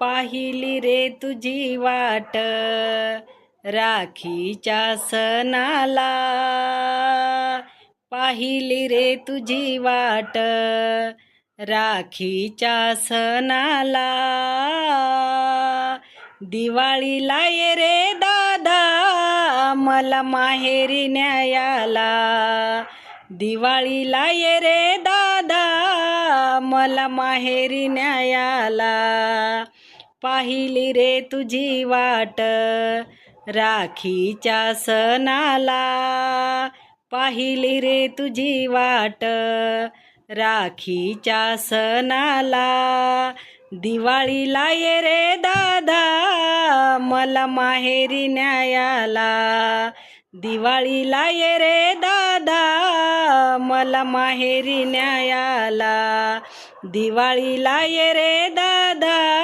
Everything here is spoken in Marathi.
पाहिली रे तुझी वाट राखीच्या सणाला, पाहिली रे तुझी वाट राखीच्या सणाला. दिवाळीला ये रे दादा मला माहेरी न्यायाला, दिवाळीला ये रे दादा मला माहेरी न्यायाला. पाहिली रे तुझी वाट राखीच्या सणाला, पाहिली रे तुझी वाट राखीच्या सणाला. दिवाळीला ये रे दादा मला माहेरी न्यायाला, दिवाळीला ये रे दादा मला माहेरी न्यायाला, दिवाळीला ये रे दादा.